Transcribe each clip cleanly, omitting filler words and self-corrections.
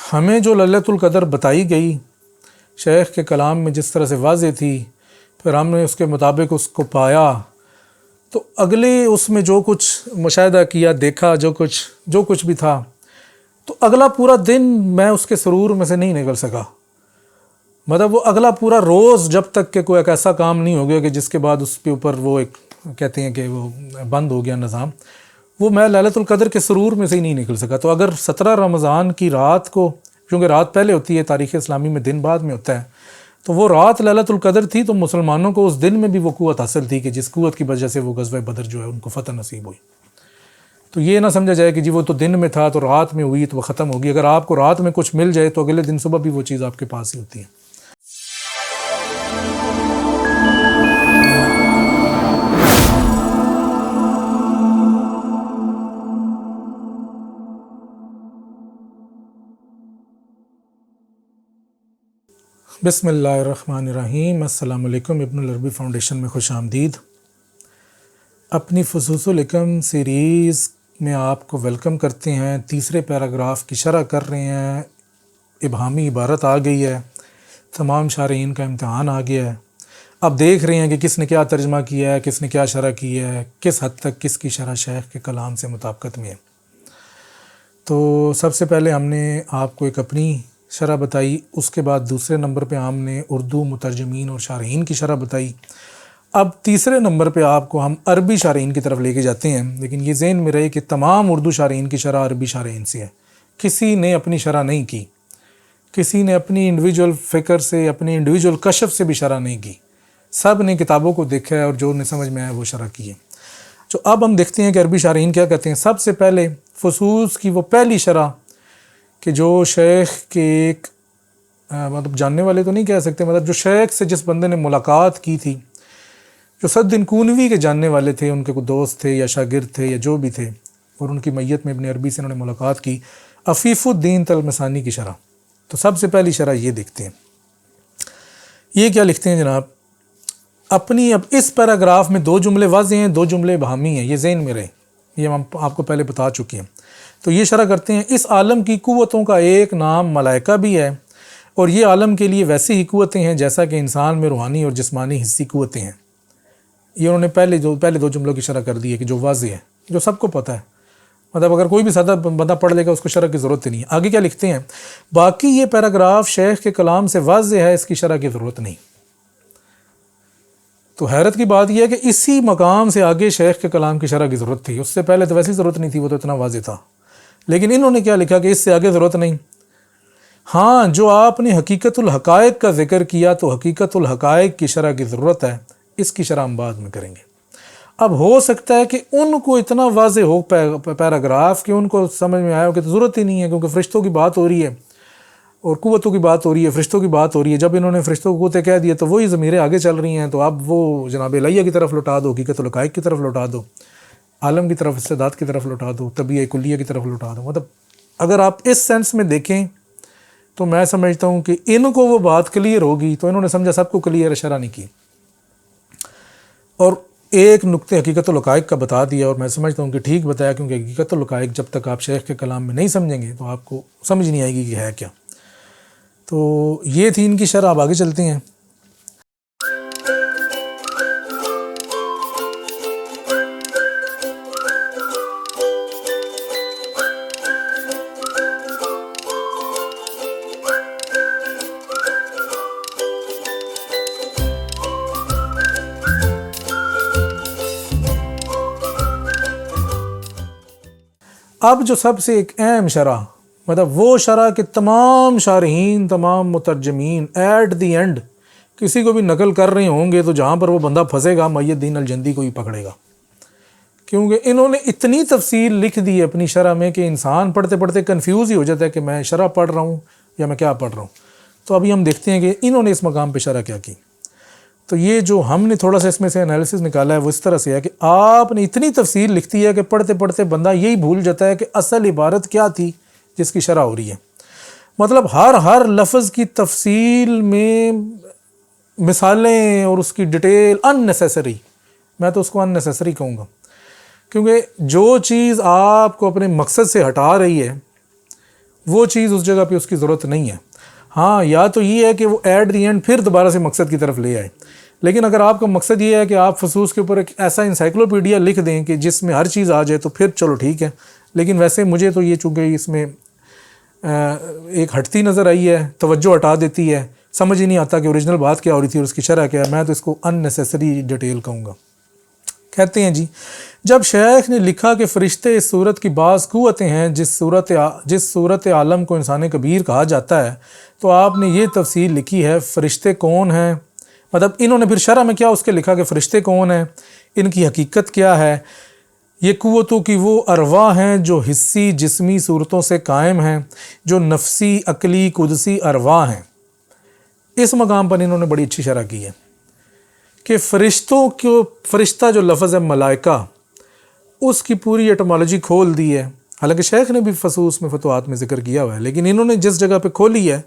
ہمیں جو للیلۃ القدر بتائی گئی شیخ کے کلام میں جس طرح سے واضح تھی، پھر ہم نے اس کے مطابق اس کو پایا، تو اگلے اس میں جو کچھ مشاہدہ کیا، دیکھا، جو کچھ بھی تھا، تو اگلا پورا دن میں اس کے سرور میں سے نہیں نکل سکا۔ مطلب وہ اگلا پورا روز جب تک کہ کوئی ایک ایسا کام نہیں ہو گیا کہ جس کے بعد اس کے اوپر وہ ایک کہتے ہیں کہ وہ بند ہو گیا نظام، وہ میں للیلۃ القدر کے سرور میں سے ہی نہیں نکل سکا۔ تو اگر 17 رمضان کی رات کو، کیونکہ رات پہلے ہوتی ہے تاریخ اسلامی میں، دن بعد میں ہوتا ہے، تو وہ رات للیلۃ القدر تھی، تو مسلمانوں کو اس دن میں بھی وہ قوت حاصل تھی کہ جس قوت کی وجہ سے وہ غزوہ بدر جو ہے ان کو فتح نصیب ہوئی۔ تو یہ نہ سمجھا جائے کہ جی وہ تو دن میں تھا تو رات میں ہوئی تو وہ ختم ہوگی۔ اگر آپ کو رات میں کچھ مل جائے تو اگلے دن صبح بھی وہ چیز آپ کے پاس ہی ہوتی ہے۔ بسم اللہ الرحمن الرحیم۔ السلام علیکم، ابن العربی فاؤنڈیشن میں خوش آمدید۔ اپنی فصوص الحکم سیریز میں آپ کو ویلکم کرتے ہیں۔ تیسرے پیراگراف کی شرح کر رہے ہیں۔ ابہامی عبارت آ گئی ہے، تمام شارحین کا امتحان آ گیا ہے۔ اب دیکھ رہے ہیں کہ کس نے کیا ترجمہ کیا ہے، کس نے کیا شرح کی ہے، کس حد تک کس کی شرح شیخ کے کلام سے مطابقت میں ہے۔ تو سب سے پہلے ہم نے آپ کو ایک اپنی شرح بتائی، اس کے بعد دوسرے نمبر پہ ہم نے اردو مترجمین اور شارحین کی شرح بتائی۔ اب تیسرے نمبر پہ آپ کو ہم عربی شارحین کی طرف لے کے جاتے ہیں، لیکن یہ ذہن میں رہے کہ تمام اردو شارحین کی شرح عربی شارحین سے ہے، کسی نے اپنی شرح نہیں کی، کسی نے اپنی انڈیویجول فکر سے، اپنی انڈیویجول کشف سے بھی شرح نہیں کی، سب نے کتابوں کو دیکھا ہے اور جو انہیں سمجھ میں آیا وہ شرح کی ہے۔ تو اب ہم دیکھتے ہیں کہ عربی شارحین کیا کہتے ہیں۔ سب سے پہلے فصوص کی وہ پہلی شرح کہ جو شیخ کے ایک مطلب جاننے والے تو نہیں کہہ سکتے، مطلب جو شیخ سے جس بندے نے ملاقات کی تھی، جو صد دن کونوی کے جاننے والے تھے، ان کے کوئی دوست تھے یا شاگرد تھے یا جو بھی تھے، اور ان کی میت میں ابن عربی سے انہوں نے ملاقات کی، عفیف الدین طلمسانی کی شرح۔ تو سب سے پہلی شرح یہ دیکھتے ہیں۔ یہ کیا لکھتے ہیں جناب؟ اپنی اب اس پیراگراف میں 2 جملے واضح ہیں، 2 جملے ابہامی ہیں، یہ ذہن میں رہے، یہ ہم آپ کو پہلے بتا چکے ہیں۔ تو یہ شرح کرتے ہیں، اس عالم کی قوتوں کا ایک نام ملائکہ بھی ہے، اور یہ عالم کے لیے ویسے ہی قوتیں ہیں جیسا کہ انسان میں روحانی اور جسمانی حصی قوتیں ہیں۔ یہ انہوں نے پہلے 2 جملوں کی شرح کر دی ہے کہ جو واضح ہے، جو سب کو پتہ ہے، مطلب اگر کوئی بھی سادہ بندہ پڑھ لے گا اس کو شرح کی ضرورت نہیں ہے۔ آگے کیا لکھتے ہیں؟ باقی یہ پیراگراف شیخ کے کلام سے واضح ہے، اس کی شرح کی ضرورت نہیں۔ تو حیرت کی بات یہ ہے کہ اسی مقام سے آگے شیخ کے کلام کی شرح کی ضرورت تھی، اس سے پہلے تو ویسی ضرورت نہیں تھی، وہ تو اتنا واضح تھا، لیکن انہوں نے کیا لکھا کہ اس سے آگے ضرورت نہیں۔ ہاں، جو آپ نے حقیقت الحقائق کا ذکر کیا تو حقیقت الحقائق کی شرح کی ضرورت ہے، اس کی شرح ہم بعد میں کریں گے۔ اب ہو سکتا ہے کہ ان کو اتنا واضح ہو پیراگراف کہ ان کو سمجھ میں آیا ہو کہ ضرورت ہی نہیں ہے، کیونکہ فرشتوں کی بات ہو رہی ہے اور قوتوں کی بات ہو رہی ہے، فرشتوں کی بات ہو رہی ہے۔ جب انہوں نے فرشتوں کو قوتیں کہہ دیا تو وہی ضمیریں آگے چل رہی ہیں، تو اب وہ جناب الہیہ کی طرف لوٹا دو، حقیقت الحقائق کی طرف لوٹا دو، عالم کی طرف، استعداد کی طرف لوٹا دو، طبیعہ کلیہ کی طرف لوٹا دو۔ مطلب اگر آپ اس سینس میں دیکھیں تو میں سمجھتا ہوں کہ ان کو وہ بات کلیئر ہوگی، تو انہوں نے سمجھا سب کو کلیئر، شرح نہیں کی، اور ایک نقطے حقیقت الحقائق کا بتا دیا، اور میں سمجھتا ہوں کہ ٹھیک بتایا، کیونکہ حقیقت الحقائق جب تک آپ شیخ کے کلام میں نہیں سمجھیں گے تو آپ کو سمجھ نہیں آئے گی کہ ہے کیا۔ تو یہ تھی ان کی شرح۔ اب آگے چلتے ہیں۔ اب جو سب سے ایک اہم شرح، مطلب وہ شرح کہ تمام شارحین، تمام مترجمین ایٹ دی اینڈ کسی کو بھی نقل کر رہے ہوں گے تو جہاں پر وہ بندہ پھنسے گا محی الدین الجندی کو ہی پکڑے گا، کیونکہ انہوں نے اتنی تفصیل لکھ دی ہے اپنی شرح میں کہ انسان پڑھتے پڑھتے کنفیوز ہی ہو جاتا ہے کہ میں شرح پڑھ رہا ہوں یا میں کیا پڑھ رہا ہوں۔ تو ابھی ہم دیکھتے ہیں کہ انہوں نے اس مقام پہ شرح کیا کی۔ تو یہ جو ہم نے تھوڑا سا اس میں سے انالیسس نکالا ہے وہ اس طرح سے ہے کہ آپ نے اتنی تفصیل لکھ دی ہے کہ پڑھتے پڑھتے بندہ یہی بھول جاتا ہے کہ اصل عبارت کیا تھی جس کی شرح ہو رہی ہے۔ مطلب ہر لفظ کی تفصیل میں مثالیں اور اس کی ڈیٹیل اننیسیسری، میں تو اس کو اننیسیسری کہوں گا، کیونکہ جو چیز آپ کو اپنے مقصد سے ہٹا رہی ہے وہ چیز اس جگہ پہ اس کی ضرورت نہیں ہے. ہاں یا تو یہ ہے کہ وہ ایٹ دی اینڈ پھر دوبارہ سے مقصد کی طرف لے آئے. لیکن اگر آپ کا مقصد یہ ہے کہ آپ فصوص کے اوپر ایک ایسا انسائکلوپیڈیا لکھ دیں کہ جس میں ہر چیز آ جائے تو پھر چلو ٹھیک ہے. لیکن ویسے مجھے تو یہ چونکہ اس میں ایک ہٹتی نظر آئی ہے, توجہ ہٹا دیتی ہے, سمجھ ہی نہیں آتا کہ اوریجنل بات کیا ہو رہی تھی اور اس کی شرح کیا ہے, میں تو اس کو ان نیسیسری ڈیٹیل کہوں گا. کہتے ہیں جی جب شیخ نے لکھا کہ فرشتے اس صورت کی بعض قوتیں ہیں جس صورت عالم کو انسان کبیر کہا جاتا ہے, تو آپ نے یہ تفصیل لکھی ہے فرشتے کون ہیں, مطلب انہوں نے پھر شرح میں کیا اس کے لکھا کہ فرشتے کون ہیں, ان کی حقیقت کیا ہے. یہ قوتوں کی وہ ارواح ہیں جو حسی جسمی صورتوں سے قائم ہیں, جو نفسی عقلی قدسی ارواح ہیں. اس مقام پر انہوں نے بڑی اچھی شرح کی ہے کہ فرشتہ جو لفظ ہے ملائکہ, اس کی پوری ایٹمالوجی کھول دی ہے. حالانکہ شیخ نے بھی فصوص میں فتوحات میں ذکر کیا ہوا ہے, لیکن انہوں نے جس جگہ پہ کھولی ہے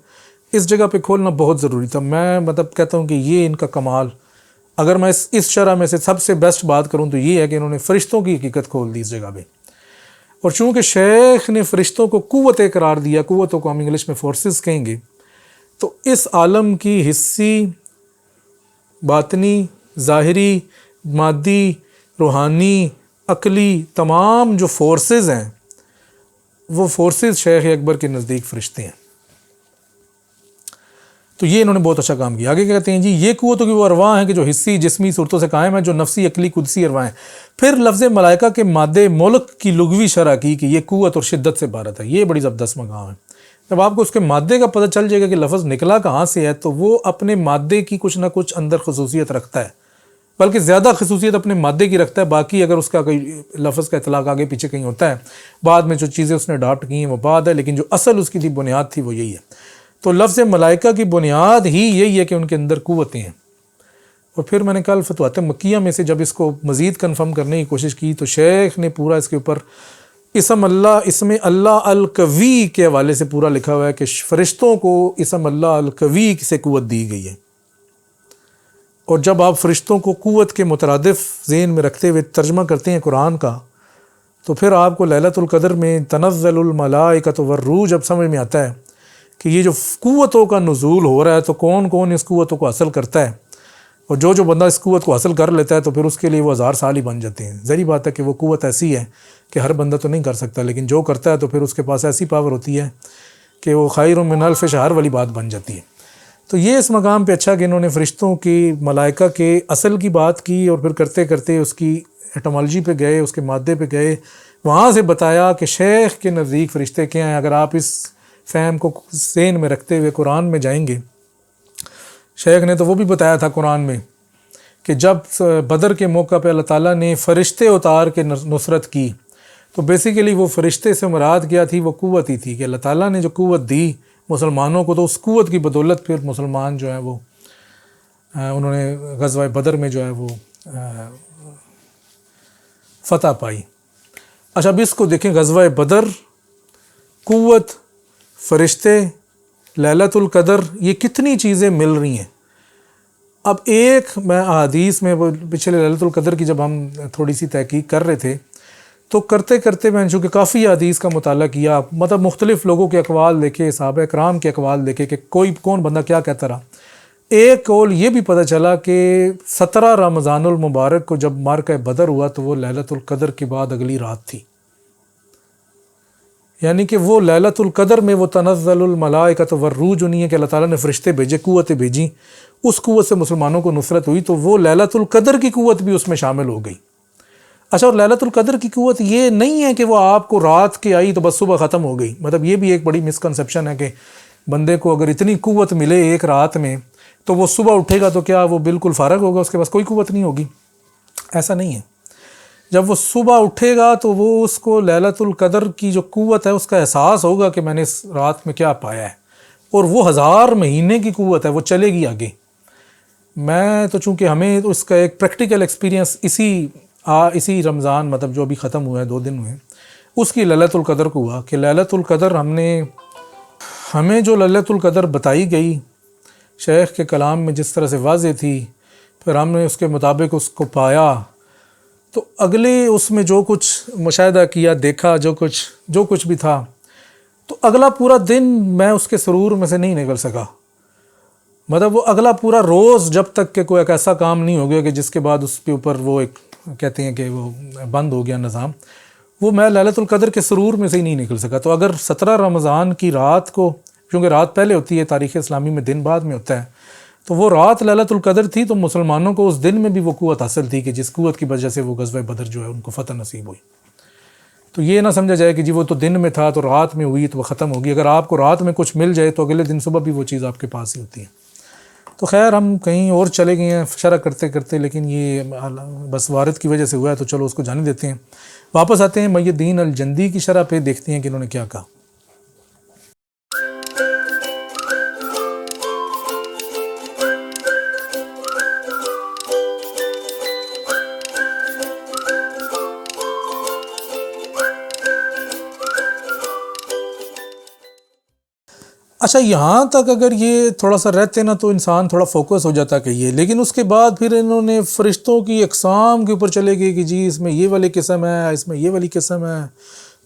اس جگہ پہ کھولنا بہت ضروری تھا. میں مطلب کہتا ہوں کہ یہ ان کا کمال, اگر میں اس شرح میں سے سب سے بیسٹ بات کروں تو یہ ہے کہ انہوں نے فرشتوں کی حقیقت کھول دی اس جگہ پہ. اور چونکہ شیخ نے فرشتوں کو قوت قرار دیا, قوتوں کو ہم انگلش میں فورسز کہیں گے, تو اس عالم کی حسی, باطنی, ظاہری, مادی, روحانی, عقلی تمام جو فورسز ہیں وہ فورسز شیخ اکبر کے نزدیک فرشتے ہیں. تو یہ انہوں نے بہت اچھا کام کیا. آگے کہتے ہیں جی یہ قوتوں کی وہ ارواح ہیں کہ جو حسی جسمی صورتوں سے قائم ہیں, جو نفسی عقلی قدسی ارواح ہیں. پھر لفظ ملائکہ کے مادے ملک کی لغوی شرح کی کہ یہ قوت اور شدت سے عبارت ہے. یہ بڑی زبردست مقام ہے. جب آپ کو اس کے مادے کا پتہ چل جائے گا کہ لفظ نکلا کہاں سے ہے, تو وہ اپنے مادے کی کچھ نہ کچھ اندر خصوصیت رکھتا ہے, بلکہ زیادہ خصوصیت اپنے مادے کی رکھتا ہے. باقی اگر اس کا کوئی لفظ کا اطلاق آگے پیچھے کہیں ہوتا ہے, بعد میں جو چیزیں اس نے اڈاپٹ کی ہیں وہ بات ہے, لیکن جو اصل اس کی تھی بنیاد تھی وہ یہی ہے. تو لفظ ملائکہ کی بنیاد ہی یہی ہے کہ ان کے اندر قوتیں ہیں. اور پھر میں نے کل فتوحات مکیہ میں سے جب اس کو مزید کنفرم کرنے کی کوشش کی تو شیخ نے پورا اس کے اوپر اسم اللہ القوی کے حوالے سے پورا لکھا ہوا ہے کہ فرشتوں کو اسم اللہ القوی سے قوت دی گئی ہے. اور جب آپ فرشتوں کو قوت کے مترادف ذہن میں رکھتے ہوئے ترجمہ کرتے ہیں قرآن کا, تو پھر آپ کو لیلۃ القدر میں تنزل الملائکۃ والروح جب سمجھ میں آتا ہے کہ یہ جو قوتوں کا نزول ہو رہا ہے تو کون کون اس قوتوں کو حاصل کرتا ہے, اور جو بندہ اس قوت کو حاصل کر لیتا ہے تو پھر اس کے لیے وہ 1000 سال ہی بن جاتے ہیں. ظاہری بات ہے کہ وہ قوت ایسی ہے کہ ہر بندہ تو نہیں کر سکتا, لیکن جو کرتا ہے تو پھر اس کے پاس ایسی پاور ہوتی ہے کہ وہ خیر من الف شہر والی بات بن جاتی ہے. تو یہ اس مقام پہ اچھا کہ انہوں نے فرشتوں کی ملائکہ کے اصل کی بات کی, اور پھر کرتے کرتے اس کی ایٹمالوجی پہ گئے, اس کے مادے پہ گئے, وہاں سے بتایا کہ شیخ کے نزدیک فرشتے کیا ہیں. اگر آپ اس فہم کو ذہن میں رکھتے ہوئے قرآن میں جائیں گے, شیخ نے تو وہ بھی بتایا تھا قرآن میں کہ جب بدر کے موقع پہ اللہ تعالیٰ نے فرشتے اتار کے نصرت کی, تو بیسیکلی وہ فرشتے سے مراد کیا تھی, وہ قوت ہی تھی کہ اللہ تعالیٰ نے جو قوت دی مسلمانوں کو, تو اس قوت کی بدولت پھر مسلمان جو ہیں وہ انہوں نے غزوہ بدر میں جو ہے وہ فتح پائی. اچھا اب اس کو دیکھیں, غزوہ بدر, قوت, فرشتے, لیلۃ القدر, یہ کتنی چیزیں مل رہی ہیں. اب ایک میں احادیث میں پچھلے لیلۃ القدر کی جب ہم تھوڑی سی تحقیق کر رہے تھے تو کرتے کرتے میں نے چونکہ کافی حدیث کا مطالعہ کیا, مطلب مختلف لوگوں کے اقوال دیکھے, صحابہ کرام کے اقوال دیکھے کہ کون بندہ کیا کہتا رہا. ایک قول یہ بھی پتہ چلا کہ 17 رمضان المبارک کو جب معرکہ بدر ہوا تو وہ لیلۃ القدر کے بعد اگلی رات تھی, یعنی کہ وہ لیلۃ القدر میں وہ تنزل الملائکۃ والروح جو نہیں ہے کہ اللہ تعالیٰ نے فرشتے بھیجے, قوتیں بھیجیں, اس قوت سے مسلمانوں کو نصرت ہوئی, تو وہ لیلۃ القدر کی قوت بھی اس میں شامل ہو گئی. اچھا, اور لیلۃ القدر کی قوت یہ نہیں ہے کہ وہ آپ کو رات کے آئی تو بس صبح ختم ہو گئی. مطلب یہ بھی ایک بڑی مسکنسیپشن ہے کہ بندے کو اگر اتنی قوت ملے ایک رات میں تو وہ صبح اٹھے گا تو کیا وہ بالکل فارغ ہوگا, اس کے پاس کوئی قوت نہیں ہوگی. ایسا نہیں ہے. جب وہ صبح اٹھے گا تو وہ اس کو لیلۃ القدر کی جو قوت ہے اس کا احساس ہوگا کہ میں نے اس رات میں کیا پایا ہے, اور وہ 1000 مہینے کی قوت ہے, وہ چلے گی آگے. میں تو چونکہ ہمیں اس کا ایک پریکٹیکل ایکسپیرینس اسی رمضان مطلب جو ابھی ختم ہوا ہے 2 دن ہوئے, اس کی لیلۃ القدر کو ہوا کہ لیلۃ القدر ہمیں جو لیلۃ القدر بتائی گئی شیخ کے کلام میں جس طرح سے واضح تھی, پھر ہم نے اس کے مطابق اس کو پایا, تو اگلے اس میں جو کچھ مشاہدہ کیا, دیکھا, جو کچھ بھی تھا, تو اگلا پورا دن میں اس کے سرور میں سے نہیں نکل سکا. مطلب وہ اگلا پورا روز جب تک کہ کوئی ایک ایسا کام نہیں ہو گیا کہ جس کے بعد اس کے اوپر وہ ایک کہتے ہیں کہ وہ بند ہو گیا نظام، وہ میں لیلۃ القدر کے سرور میں سے ہی نہیں نکل سکا. تو اگر 17 رمضان کی رات کو، کیونکہ رات پہلے ہوتی ہے تاریخ اسلامی میں، دن بعد میں ہوتا ہے، تو وہ رات لیلۃ القدر تھی، تو مسلمانوں کو اس دن میں بھی وہ قوت حاصل تھی کہ جس قوت کی وجہ سے وہ غزوہ بدر جو ہے ان کو فتح نصیب ہوئی. تو یہ نہ سمجھا جائے کہ جی وہ تو دن میں تھا تو رات میں ہوئی تو وہ ختم ہوگی. اگر آپ کو رات میں کچھ مل جائے تو اگلے دن صبح بھی وہ چیز آپ کے پاس ہی ہوتی ہے. تو خیر ہم کہیں اور چلے گئے ہیں شرح کرتے کرتے، لیکن یہ بس وارد کی وجہ سے ہوا ہے تو چلو اس کو جانے دیتے ہیں. واپس آتے ہیں محی الدین الجندی کی شرح پہ، دیکھتے ہیں کہ انہوں نے کیا کہا. اچھا یہاں تک اگر یہ تھوڑا سا رہتے نا تو انسان تھوڑا فوکس ہو جاتا کہ یہ، لیکن اس کے بعد پھر انہوں نے فرشتوں کی اقسام کے اوپر چلے گئے کہ جی اس میں یہ والی قسم ہے، اس میں یہ والی قسم ہے،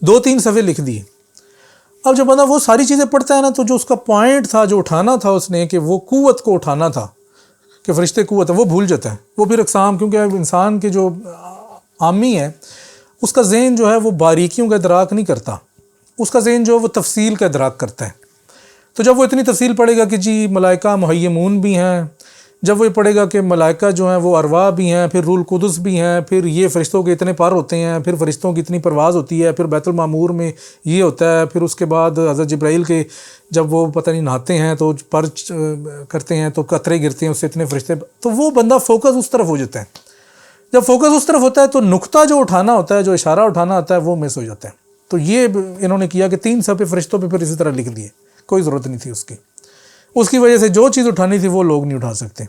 2-3 صفحے لکھ دیے. اب جب بندہ وہ ساری چیزیں پڑھتا ہے نا تو جو اس کا پوائنٹ تھا، جو اٹھانا تھا اس نے، کہ وہ قوت کو اٹھانا تھا کہ فرشتے قوت ہے، وہ بھول جاتا ہے. وہ پھر اقسام، کیونکہ انسان کے جو عامی ہے اس کا ذہن جو ہے وہ باریکیوں کا ادراک نہیں کرتا، اس کا ذہن جو ہے وہ تفصیل کا ادراک کرتا ہے. تو جب وہ اتنی تفصیل پڑھے گا کہ جی ملائکہ محیمون بھی ہیں، جب وہ یہ پڑھے گا کہ ملائکہ جو ہیں وہ ارواح بھی ہیں، پھر روح القدس بھی ہیں، پھر یہ فرشتوں کے اتنے پر ہوتے ہیں، پھر فرشتوں کی اتنی پرواز ہوتی ہے، پھر بیت المعمور میں یہ ہوتا ہے، پھر اس کے بعد حضرت جبرائیل کے جب وہ پتہ نہیں نہاتے ہیں تو پر کرتے ہیں تو قطرے گرتے ہیں اس سے اتنے فرشتے، تو وہ بندہ فوکس اس طرف ہو جاتا ہے. جب فوکس اس طرف ہوتا ہے تو نقطہ جو اٹھانا ہوتا ہے، جو اشارہ اٹھانا ہوتا ہے، وہ مس ہو جاتا ہے. تو یہ انہوں نے کیا کہ 3 صفحے فرشتوں پہ پھر اسی طرح لکھ دیے، کوئی ضرورت نہیں تھی اس کی وجہ سے جو چیز اٹھانی تھی وہ لوگ نہیں اٹھا سکتے.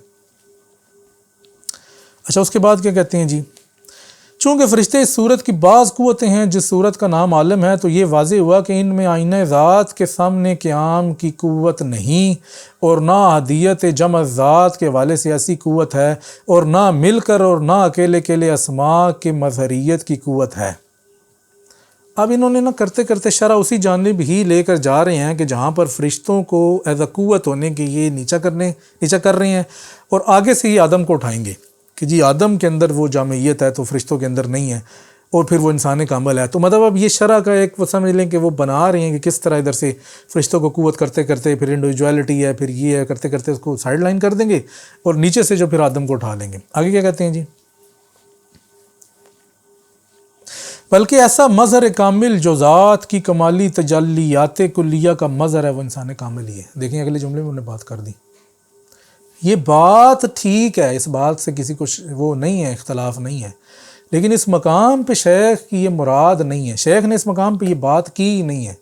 اچھا اس کے بعد کیا کہتے ہیں جی، چونکہ فرشتے اس صورت کی بعض قوتیں ہیں جس صورت کا نام عالم ہے، تو یہ واضح ہوا کہ ان میں آئینہ ذات کے سامنے قیام کی قوت نہیں، اور نہ احدیت جمع ذات کے حوالے سے ایسی قوت ہے، اور نہ مل کر اور نہ اکیلے اکیلے اسماء کے مظہریت کی قوت ہے. اب انہوں نے کرتے کرتے شرح اسی جانب ہی لے کر جا رہے ہیں کہ جہاں پر فرشتوں کو ایز اے قوت ہونے کے یہ نیچا کر رہے ہیں، اور آگے سے ہی آدم کو اٹھائیں گے کہ جی آدم کے اندر وہ جامعیت ہے تو فرشتوں کے اندر نہیں ہے، اور پھر وہ انسان کامل ہے. تو مطلب اب یہ شرح کا ایک وہ سمجھ لیں کہ وہ بنا رہے ہیں کہ کس طرح ادھر سے فرشتوں کو قوت کرتے کرتے پھر انڈیویجویلٹی ہے، پھر یہ ہے، کرتے کرتے اس کو سائڈ لائن کر دیں گے، اور نیچے سے جو پھر آدم کو اٹھا لیں گے. آگے کیا کہتے ہیں جی، بلکہ ایسا مظہر کامل جو ذات کی کمالی تجلیات کلیہ کا مظہر ہے وہ انسان کامل ہی ہے. دیکھیں اگلے جملے میں انہوں نے بات کر دی. یہ بات ٹھیک ہے، اس بات سے کسی کو وہ نہیں ہے، اختلاف نہیں ہے، لیکن اس مقام پہ شیخ کی یہ مراد نہیں ہے. شیخ نے اس مقام پہ یہ بات کی ہی نہیں ہے،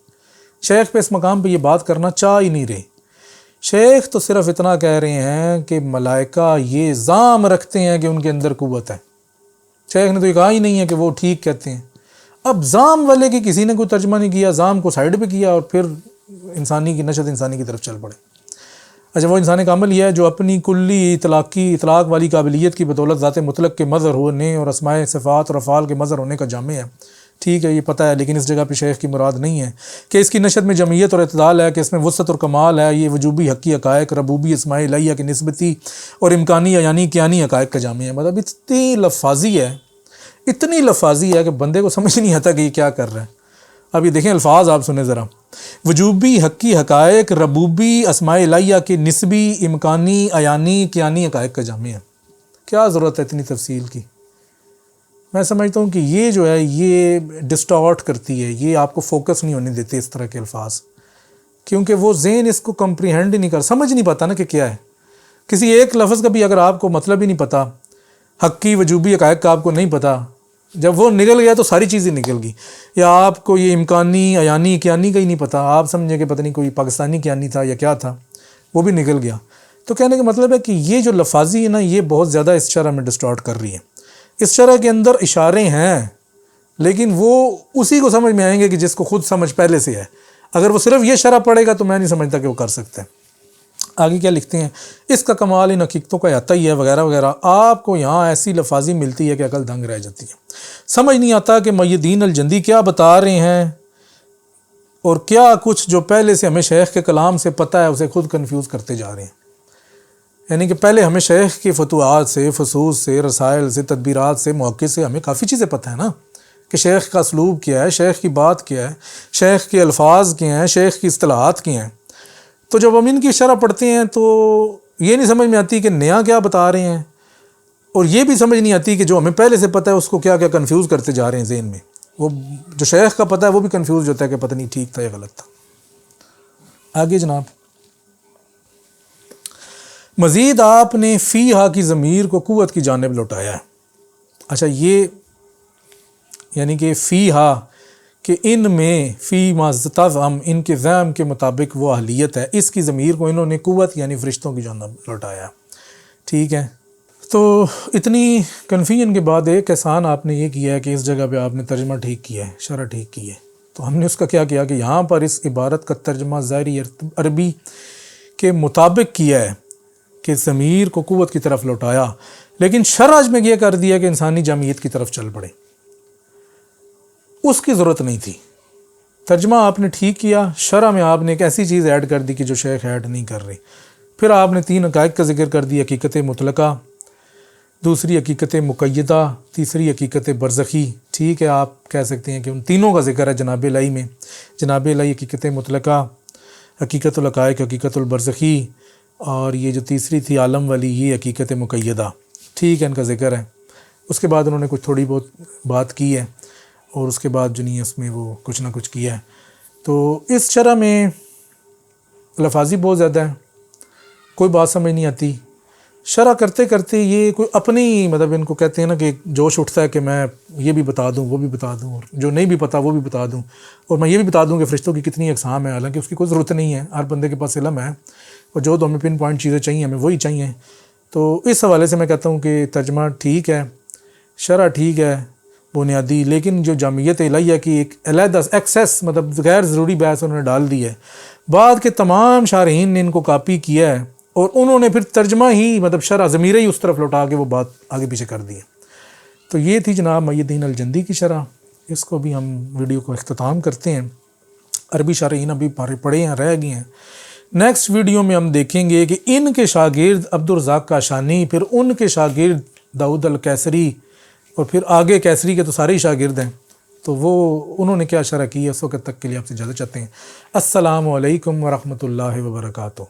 شیخ پہ اس مقام پہ یہ بات کرنا چاہ ہی نہیں رہے. شیخ تو صرف اتنا کہہ رہے ہیں کہ ملائکہ یہ زعم رکھتے ہیں کہ ان کے اندر قوت ہے. شیخ نے تو یہ کہا ہی نہیں ہے کہ وہ ٹھیک کہتے ہیں. اب زعم والے کی کسی نے کوئی ترجمہ نہیں کیا، زعم کو سائیڈ پہ کیا اور پھر انسانی کی نشت انسانی کی طرف چل پڑے. اچھا وہ انسان کامل یہ ہے جو اپنی کلی اطلاق والی قابلیت کی بدولت ذات مطلق کے مظہر ہونے اور اسماء صفات اور افعال کے مظہر ہونے کا جامع ہے. ٹھیک ہے یہ پتہ ہے، لیکن اس جگہ پہ شیخ کی مراد نہیں ہے کہ اس کی نشت میں جمعیت اور اعتدال ہے، کہ اس میں وسعت اور کمال ہے. یہ وجوبی حقی حقائق، ربوبی اسماء الہیہ کی نسبتی اور امکانی یعنی کیانی حقائق کا جامع ہے. مطلب اتنی لفاظی ہے کہ بندے کو سمجھ نہیں آتا کہ یہ کیا کر رہا ہے. اب یہ دیکھیں الفاظ آپ سنیں ذرا، وجوبی حقی حقائق، ربوبی اسماء الہیہ کے نسبی امکانی عیانی کیانی حقائق کا جامع ہے. کیا ضرورت ہے اتنی تفصیل کی؟ میں سمجھتا ہوں کہ یہ جو ہے یہ ڈسٹارٹ کرتی ہے، یہ آپ کو فوکس نہیں ہونے دیتے اس طرح کے الفاظ، کیونکہ وہ ذہن اس کو کمپریہنڈ ہی نہیں کر، سمجھ نہیں پاتا نا کہ کیا ہے. کسی ایک لفظ کا بھی اگر آپ کو مطلب ہی نہیں پتا، حقی وجوبی حقائق کا آپ کو نہیں پتا، جب وہ نکل گیا تو ساری چیزیں نکل گئی. یا آپ کو یہ امکانی عیانی کیانی کا ہی نہیں پتا، آپ سمجھیں کہ پتہ نہیں کوئی پاکستانی کیانی تھا یا کیا تھا، وہ بھی نکل گیا. تو کہنے کا مطلب ہے کہ یہ جو لفاظی ہے نا یہ بہت زیادہ اس شرح میں ڈسٹارٹ کر رہی ہے. اس شرح کے اندر اشارے ہیں لیکن وہ اسی کو سمجھ میں آئیں گے کہ جس کو خود سمجھ پہلے سے ہے. اگر وہ صرف یہ شرح پڑھے گا تو میں نہیں سمجھتا کہ وہ کر سکتا ہے. آگے کیا لکھتے ہیں، اس کا کمال ان حقیقتوں کا احاطہ ہی ہے وغیرہ وغیرہ. آپ کو یہاں ایسی لفاظی ملتی ہے کہ عقل دنگ رہ جاتی ہے، سمجھ نہیں آتا کہ محی الدین الجندی کیا بتا رہے ہیں. اور کیا کچھ جو پہلے سے ہمیں شیخ کے کلام سے پتہ ہے اسے خود کنفیوز کرتے جا رہے ہیں. یعنی کہ پہلے ہمیں شیخ کی فتوحات سے، فصوص سے، رسائل سے، تدبیرات سے، موقع سے ہمیں کافی چیزیں پتہ ہیں نا، کہ شیخ کا اسلوب کیا ہے، شیخ کی بات کیا ہے، شیخ کے الفاظ کیا ہیں، شیخ کی اصطلاحات کیا ہیں. تو جب ہم ان کی شرح پڑھتے ہیں تو یہ نہیں سمجھ میں آتی کہ نیا کیا بتا رہے ہیں، اور یہ بھی سمجھ نہیں آتی کہ جو ہمیں پہلے سے پتہ ہے اس کو کیا کیا کنفیوز کرتے جا رہے ہیں ذہن میں. وہ جو شیخ کا پتہ ہے وہ بھی کنفیوز ہوتا ہے کہ پتہ نہیں ٹھیک تھا یا غلط تھا. آگے جناب، مزید آپ نے فی ہا کی ضمیر کو قوت کی جانب لوٹایا ہے. اچھا، یہ یعنی کہ فی ہا کہ ان میں فی ما تزعم، ان کے زعم کے مطابق وہ اہلیت ہے، اس کی ضمیر کو انہوں نے قوت یعنی فرشتوں کی جانب لوٹایا. ٹھیک ہے، تو اتنی کنفیوژن کے بعد ایک احسان آپ نے یہ کیا ہے کہ اس جگہ پہ آپ نے ترجمہ ٹھیک کیا ہے، شرح ٹھیک کی ہے. تو ہم نے اس کا کیا کیا کہ یہاں پر اس عبارت کا ترجمہ ظاہری عربی کے مطابق کیا ہے کہ ضمیر کو قوت کی طرف لوٹایا، لیکن شرح میں یہ کر دیا کہ انسانی جامعیت کی طرف چل پڑے. اس کی ضرورت نہیں تھی. ترجمہ آپ نے ٹھیک کیا، شرح میں آپ نے ایک ایسی چیز ایڈ کر دی کہ جو شیخ ایڈ نہیں کر رہے. پھر آپ نے 3 حقائق کا ذکر کر دی: حقیقت مطلقہ، دوسری حقیقت مقیدہ، تیسری حقیقت برزخی. ٹھیک ہے، آپ کہہ سکتے ہیں کہ ان تینوں کا ذکر ہے جناب الہی میں. جناب الہی حقیقت مطلقہ، حقیقت الحقائق، حقیقت البرزخی، اور یہ جو تیسری تھی عالم والی، یہ حقیقت مقیدہ. ٹھیک ہے، ان کا ذکر ہے. اس کے بعد انہوں نے کچھ تھوڑی بہت بات کی ہے، اور اس کے بعد جو نہیں ہے اس میں وہ کچھ نہ کچھ کیا ہے. تو اس شرح میں لفاظی بہت زیادہ ہے، کوئی بات سمجھ نہیں آتی. شرح کرتے کرتے یہ کوئی اپنی مطلب ان کو کہتے ہیں نا کہ جوش اٹھتا ہے کہ میں یہ بھی بتا دوں، وہ بھی بتا دوں، اور جو نہیں بھی پتا وہ بھی بتا دوں، اور میں یہ بھی بتا دوں کہ فرشتوں کی کتنی اقسام ہیں، حالانکہ اس کی کوئی ضرورت نہیں ہے. ہر بندے کے پاس علم ہے، اور جو تو ہمیں پن پوائنٹ چیزیں چاہیے ہمیں وہی چاہیے. تو اس حوالے سے میں کہتا ہوں کہ ترجمہ ٹھیک ہے، شرح ٹھیک ہے بنیادی، لیکن جو جامعیت الہیہ کی ایک علیحدہ ایکسیس مطلب غیر ضروری بحث انہوں نے ڈال دی ہے. بعد کے تمام شارحین نے ان کو کاپی کیا ہے، اور انہوں نے پھر ترجمہ ہی مطلب شرح ضمیر ہی اس طرف لوٹا کے وہ بات آگے پیچھے کر دی ہے. تو یہ تھی جناب محی الدین الجندی کی شرح. اس کو بھی ہم ویڈیو کو اختتام کرتے ہیں. عربی شارحین ابھی پڑھے ہیں، رہ گئے ہیں. نیکسٹ ویڈیو میں ہم دیکھیں گے کہ ان کے شاگرد عبدالرزاق کاشانی، پھر ان کے شاگرد داؤد القیصری، اور پھر آگے قیصری کے تو سارے ہی شاگرد ہیں، تو وہ انہوں نے کیا شرح کی ہے. اس وقت تک کے لیے آپ سے اجازت چاہتے ہیں. السلام علیکم ورحمۃ اللہ وبرکاتہ.